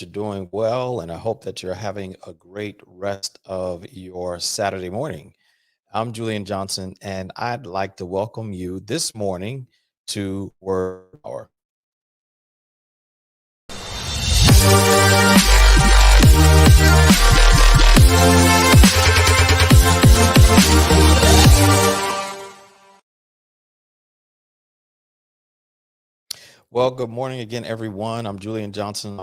you're doing well, and I hope that you're having a great rest of your Saturday morning. I'm Julian Johnson, and I'd like to welcome you this morning to Word Hour. Well, good morning again, everyone. I'm Julian Johnson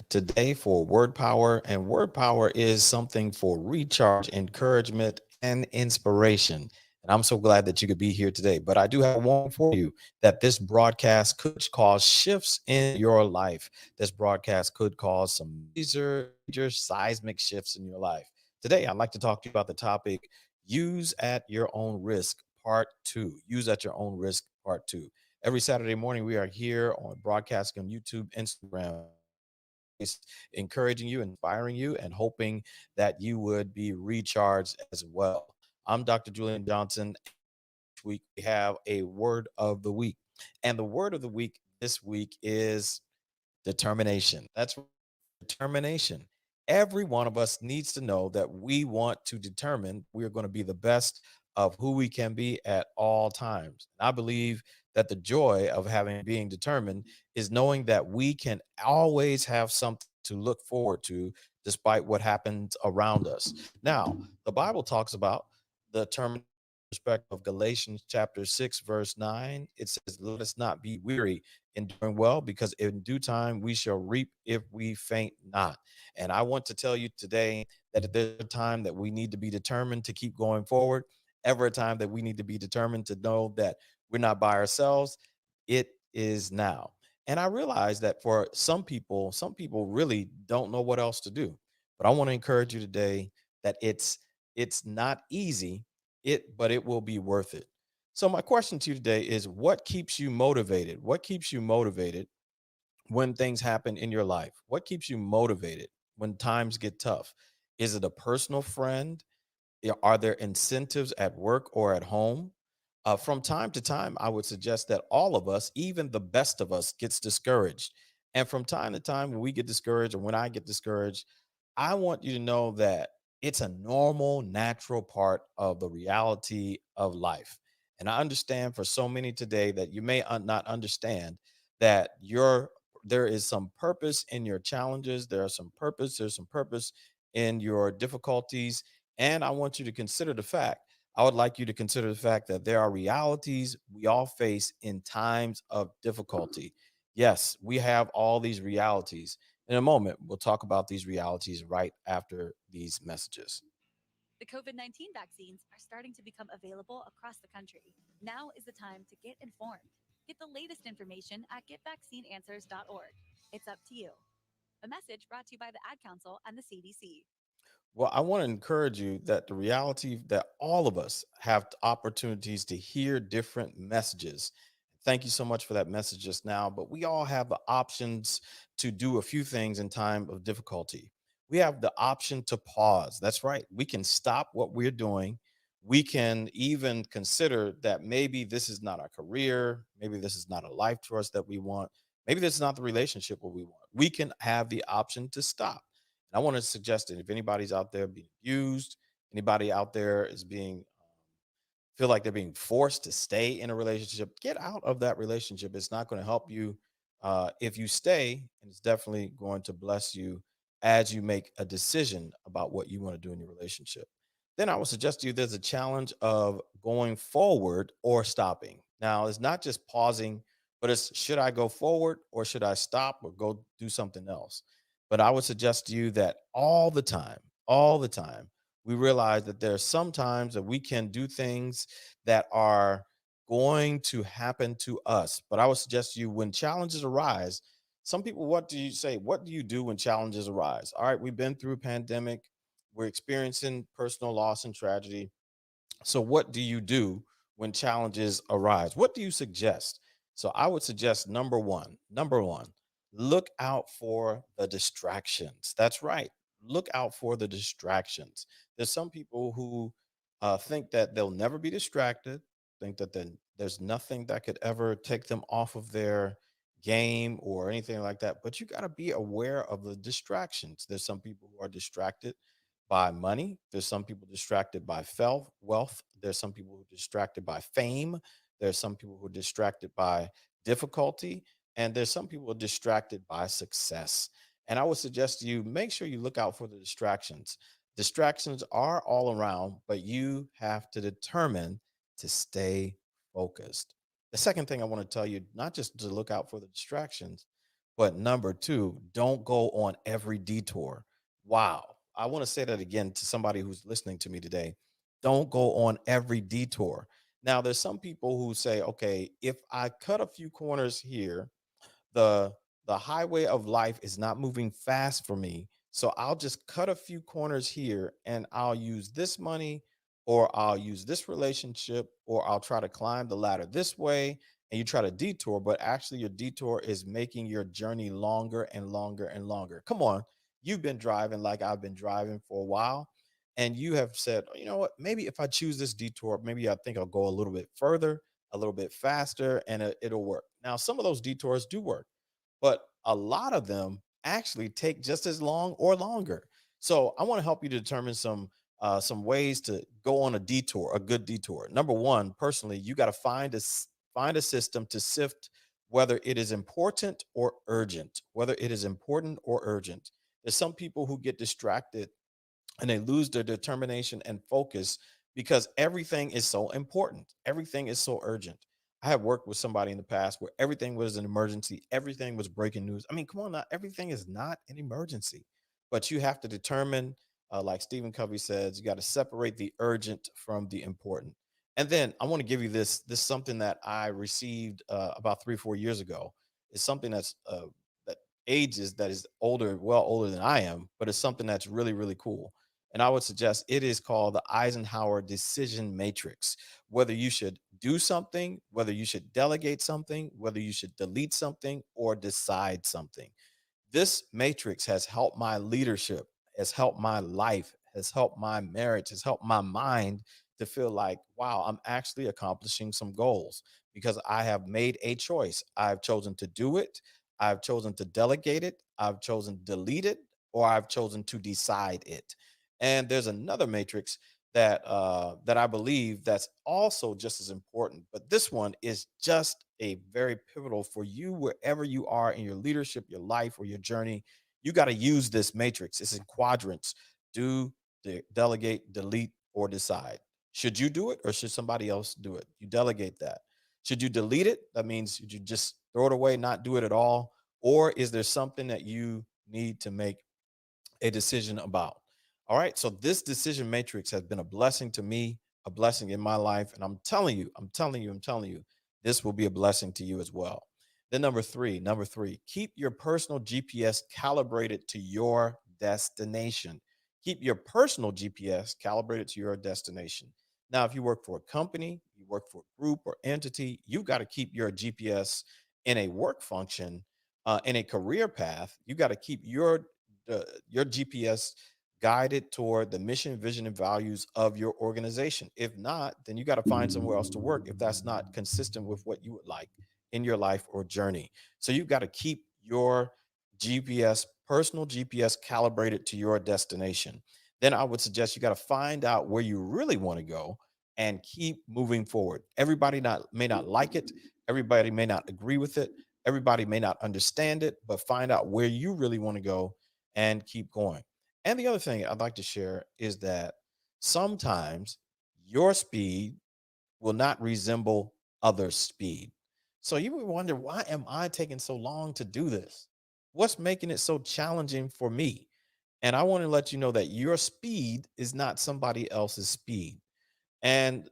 today for Word Power, and Word Power is something for recharge, encouragement, and inspiration. And I'm so glad that you could be here today. But I do have a warning for you that this broadcast could cause shifts in your life. This broadcast could cause some major seismic shifts in your life. Today, I'd like to talk to you about the topic Use at Your Own Risk, Part 2. Use at Your Own Risk, Part 2. Every Saturday morning, we are here on broadcasting on YouTube, Instagram, encouraging you, inspiring you, and hoping that you would be recharged as well. I'm Dr. Julian Johnson. Each week we have a word of the week. And the word of the week this week is determination. That's right, determination. Every one of us needs to know that we want to determine we're going to be the best of who we can be at all times. And I believe that the joy of having being determined is knowing that we can always have something to look forward to despite what happens around us. Now, the Bible talks about the term perspective of Galatians chapter 6 verse 9. It says, let us not be weary in doing well, because in due time we shall reap if we faint not. And I want to tell you today that if there's a time that we need to be determined to keep going forward, ever a time that we need to be determined to know that we're not by ourselves, it is now. And I realize that for some people really don't know what else to do. But I want to encourage you today that it's not easy, but it will be worth it. So my question to you today is, what keeps you motivated? What keeps you motivated when things happen in your life? What keeps you motivated when times get tough? Is it a personal friend? Are there incentives at work or at home? From time to time, I would suggest that all of us, even the best of us, gets discouraged. And from time to time, when we get discouraged, or when I get discouraged, I want you to know that it's a normal, natural part of the reality of life. And I understand for so many today that you may not understand that there is some purpose in your challenges. There's some purpose in your difficulties. And I want you to consider the fact, I would like you to consider the fact that there are realities we all face in times of difficulty. Yes, we have all these realities. In a moment, we'll talk about these realities right after these messages. The COVID 19 vaccines are starting to become available across the country. Now is the time to get informed. Get the latest information at getvaccineanswers.org. It's up to you. A message brought to you by the Ad Council and the CDC. Well, I want to encourage you that the reality that all of us have opportunities to hear different messages. Thank you so much for that message just now. But we all have the options to do a few things in time of difficulty. We have the option to pause. That's right. We can stop what we're doing. We can even consider that maybe this is not our career. Maybe this is not a life choice that we want. Maybe this is not the relationship what we want. We can have the option to stop. And I want to suggest that if anybody's out there being abused, anybody out there is being feel like they're being forced to stay in a relationship, get out of that relationship. It's not going to help you if you stay, and it's definitely going to bless you as you make a decision about what you want to do in your relationship. Then I would suggest to you there's a challenge of going forward or stopping. Now, it's not just pausing, but it's should I go forward or should I stop or go do something else? But I would suggest to you that all the time, we realize that there are some times that we can do things that are going to happen to us. But I would suggest to you when challenges arise, some people, what do you say? What do you do when challenges arise? All right, we've been through a pandemic, we're experiencing personal loss and tragedy. So, what do you do when challenges arise? What do you suggest? So, I would suggest number one, look out for the distractions. That's right. Look out for the distractions. There's some people who think that they'll never be distracted, think that there's nothing that could ever take them off of their game or anything like that, but you got to be aware of the distractions. There's some people who are distracted by money. There's some people distracted by wealth. There's some people who are distracted by fame. There's some people who are distracted by difficulty. And there's some people who are distracted by success. And I would suggest to you make sure you look out for the distractions. Distractions are all around, but you have to determine to stay focused. The second thing I want to tell you, not just to look out for the distractions, but number two, don't go on every detour. Wow. I want to say that again to somebody who's listening to me today. Don't go on every detour. Now, there's some people who say, okay, if I cut a few corners here, the the highway of life is not moving fast for me, so I'll just cut a few corners here and I'll use this money, or I'll use this relationship, or I'll try to climb the ladder this way. And you try to detour, but actually your detour is making your journey longer and longer and longer. Come on, you've been driving like I've been driving for a while, and you have said, you know what, maybe if I choose this detour, maybe I think I'll go a little bit further, a little bit faster, and it'll work. Now, some of those detours do work, but a lot of them actually take just as long or longer. So I want to help you determine some ways to go on a detour, a good detour. Number one, personally, you got to find a system to sift whether it is important or urgent. Whether it is important or urgent. There's some people who get distracted and they lose their determination and focus because everything is so important. Everything is so urgent. I have worked with somebody in the past where everything was an emergency, everything was breaking news. I mean, come on now, everything is not an emergency, but you have to determine, like Stephen Covey says, you got to separate the urgent from the important. And then I want to give you this something that I received about 3 or 4 years ago. It's something that ages that is older, well older than I am, but it's something that's really really cool. And I would suggest it is called the Eisenhower Decision Matrix. Whether you should do something, whether you should delegate something, whether you should delete something or decide something. This matrix has helped my leadership, has helped my life, has helped my marriage, has helped my mind to feel like, wow, I'm actually accomplishing some goals because I have made a choice. I've chosen to do it, I've chosen to delegate it, I've chosen to delete it, or I've chosen to decide it. And there's another matrix that I believe that's also just as important. But this one is just a very pivotal for you wherever you are in your leadership, your life, or your journey. You got to use this matrix. It's in quadrants: do, delegate, delete, or decide. Should you do it or should somebody else do it? You delegate that. Should you delete it? That means should you just throw it away, not do it at all? Or is there something that you need to make a decision about? All right. So this decision matrix has been a blessing to me, a blessing in my life. And I'm telling you, this will be a blessing to you as well. Then number three, keep your personal GPS calibrated to your destination. Keep your personal GPS calibrated to your destination. Now, if you work for a company, you work for a group or entity, you've got to keep your GPS in a work function, in a career path. You got to keep your GPS guided toward the mission, vision, and values of your organization. If not, then you got to find somewhere else to work if that's not consistent with what you would like in your life or journey. So you've got to keep your personal GPS calibrated to your destination. Then I would suggest you got to find out where you really want to go and keep moving forward. Everybody may not like it, everybody may not agree with it, everybody may not understand it, but find out where you really want to go and keep going. And the other thing I'd like to share is that sometimes your speed will not resemble others' speed. So you would wonder, why am I taking so long to do this? What's making it so challenging for me? And I want to let you know that your speed is not somebody else's speed. And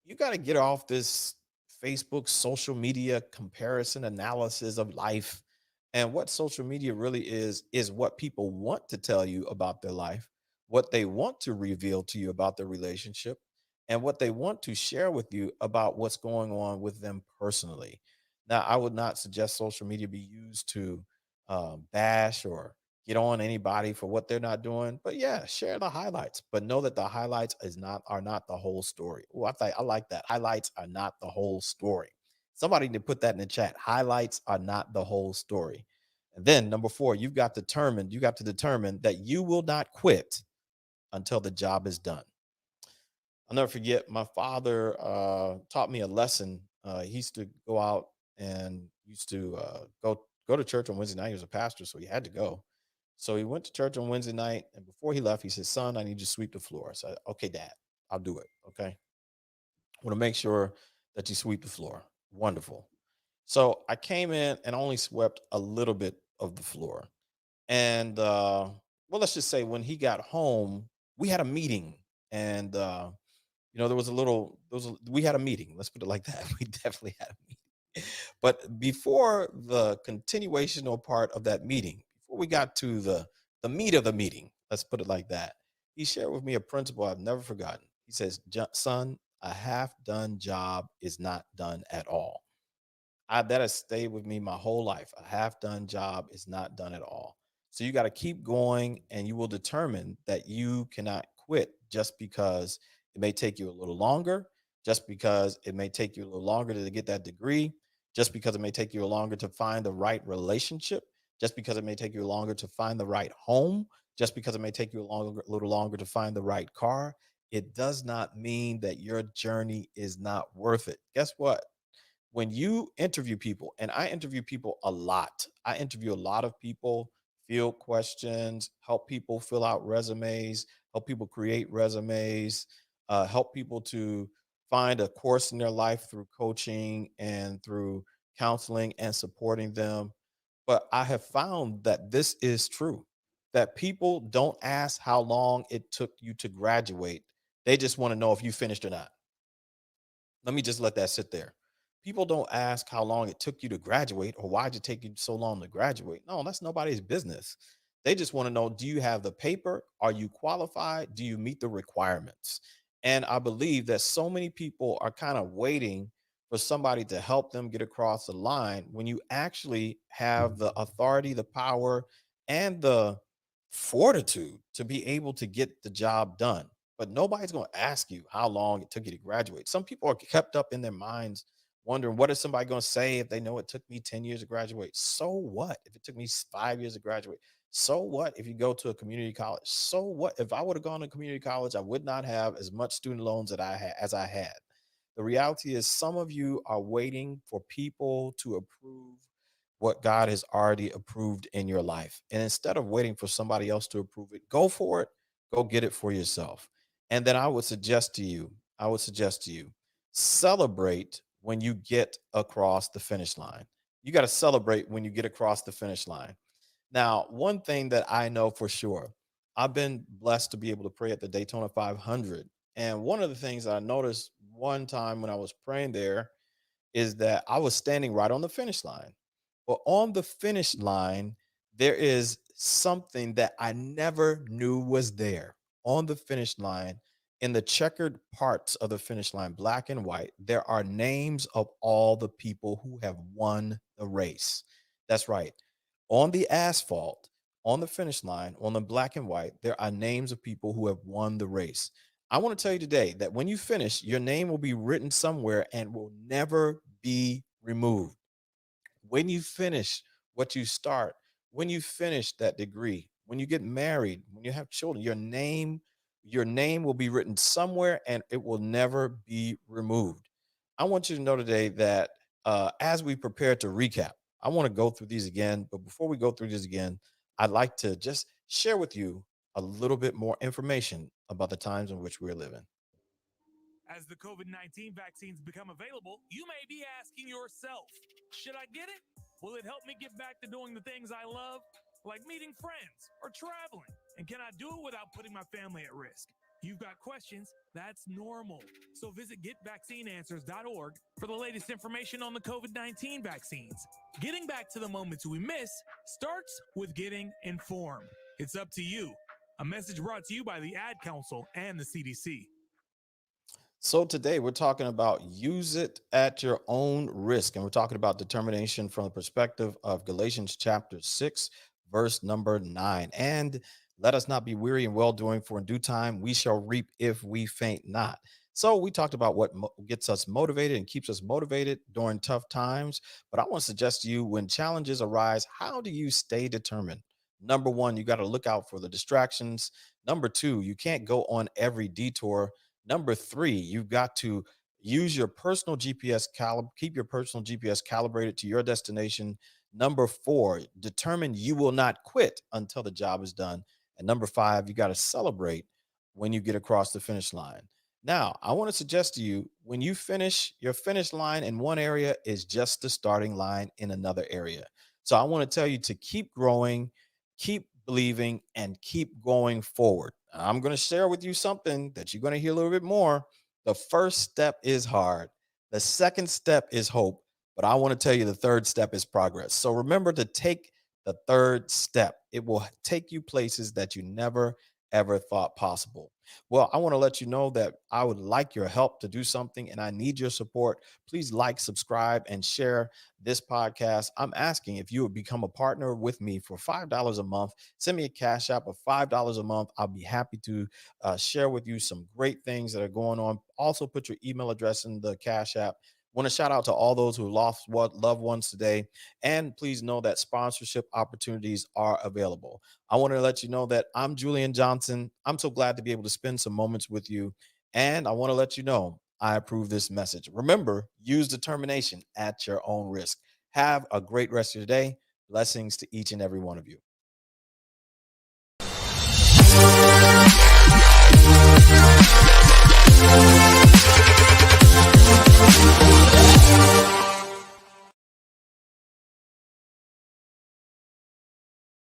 you got to get off this Facebook social media comparison analysis of life. And what social media really is what people want to tell you about their life, what they want to reveal to you about their relationship, and what they want to share with you about what's going on with them personally. Now, I would not suggest social media be used to bash or get on anybody for what they're not doing. But yeah, share the highlights, but know that the highlights are not the whole story. Oh, I like that. Highlights are not the whole story. Somebody need to put that in the chat. Highlights are not the whole story. And then number four, you got to determine that you will not quit until the job is done. I'll never forget my father taught me a lesson. He used to go out and used to go to church on Wednesday night. He was a pastor, so he had to go. So he went to church on Wednesday night, and before he left, he said, "Son, I need you to sweep the floor." I said, "Okay, Dad, I'll do it." Okay, I want to make sure that you sweep the floor. Wonderful. So I came in and only swept a little bit of the floor. And well, let's just say when he got home, we had a meeting, and there was a little, we had a meeting. Let's put it like that. We definitely had a meeting. But before the continuational part of that meeting, before we got to the meat of the meeting, let's put it like that, he shared with me a principle I've never forgotten. He says, Son, a half done job is not done at all." That has stayed with me my whole life. A half done job is not done at all. So you got to keep going, and you will determine that you cannot quit just because it may take you a little longer, just because it may take you a little longer to get that degree, just because it may take you longer to find the right relationship, just because it may take you longer to find the right home, just because it may take you a little longer to find the right car. It does not mean that your journey is not worth it. Guess what? When you interview people, and I interview people a lot, I interview a lot of people, field questions, help people fill out resumes, help people create resumes, help people to find a course in their life through coaching and through counseling and supporting them. But I have found that this is true, that people don't ask how long it took you to graduate. They just want to know if you finished or not. Let me just let that sit there. People don't ask how long it took you to graduate or why'd it take you so long to graduate. No, that's nobody's business. They just want to know, do you have the paper? Are you qualified? Do you meet the requirements? And I believe that so many people are kind of waiting for somebody to help them get across the line when you actually have the authority, the power, and the fortitude to be able to get the job done. But nobody's going to ask you how long it took you to graduate. Some people are kept up in their minds wondering, what is somebody going to say if they know it took me 10 years to graduate? So what if it took me 5 years to graduate? So what if you go to a community college? So what if I would have gone to community college? I would not have as much student loans that I had as I had. The reality is, some of you are waiting for people to approve what God has already approved in your life. And instead of waiting for somebody else to approve it, go for it, go get it for yourself. And then I would suggest to you, celebrate when you get across the finish line. You got to celebrate when you get across the finish line. Now, one thing that I know for sure, I've been blessed to be able to pray at the Daytona 500. And one of the things I noticed one time when I was praying there is that I was standing right on the finish line. But on the finish line, there is something that I never knew was there. On the finish line, in the checkered parts of the finish line, black and white, there are names of all the people who have won the race. That's right. On the asphalt, on the finish line, on the black and white, there are names of people who have won the race. I want to tell you today that when you finish, your name will be written somewhere and will never be removed. When you finish what you start, when you finish that degree, when you get married, when you have children, your name will be written somewhere and it will never be removed. I want you to know today that as we prepare to recap, I want to go through these again. But before we go through these again, I'd like to just share with you a little bit more information about the times in which we're living. As the COVID 19 vaccines become available, you may be asking yourself, should I get it? Will it help me get back to doing the things I love, like meeting friends or traveling? And can I do it without putting my family at risk? You've got questions, that's normal. So visit getvaccineanswers.org for the latest information on the COVID 19 vaccines. Getting back to the moments we miss starts with getting informed. It's up to you. A message brought to you by the Ad Council and the CDC. So today we're talking about use it at your own risk. And we're talking about determination from the perspective of Galatians chapter 6, verse number 9. And let us not be weary in well doing, for in due time we shall reap if we faint not. So we talked about what gets us motivated and keeps us motivated during tough times. But I want to suggest to you, when challenges arise, how do you stay determined? Number one, you got to look out for the distractions. Number two, you can't go on every detour. Number three, you've got to use your personal keep your personal GPS calibrated to your destination. Number four, determine you will not quit until the job is done. And number five, you got to celebrate when you get across the finish line. Now, I want to suggest to you, when you finish, your finish line in one area is just the starting line in another area. So I want to tell you to keep growing, keep believing, and keep going forward. I'm going to share with you something that you're going to hear a little bit more. The first step is hard, the second step is hope. But I want to tell you the third step is progress. So remember to take the third step. It will take you places that you never ever thought possible. Well, I want to let you know that I would like your help to do something and I need your support. Please like, subscribe, and share this podcast. I'm asking if you would become a partner with me for $5 a month. Send me a cash app of $5 a month. I'll be happy to share with you some great things that are going on. Also, put your email address in the cash app. Want to shout out to all those who lost loved ones today. And please know that sponsorship opportunities are available. I want to let you know that I'm Julian Johnson. I'm so glad to be able to spend some moments with you. And I want to let you know I approve this message. Remember, use determination at your own risk. Have a great rest of your day. Blessings to each and every one of you.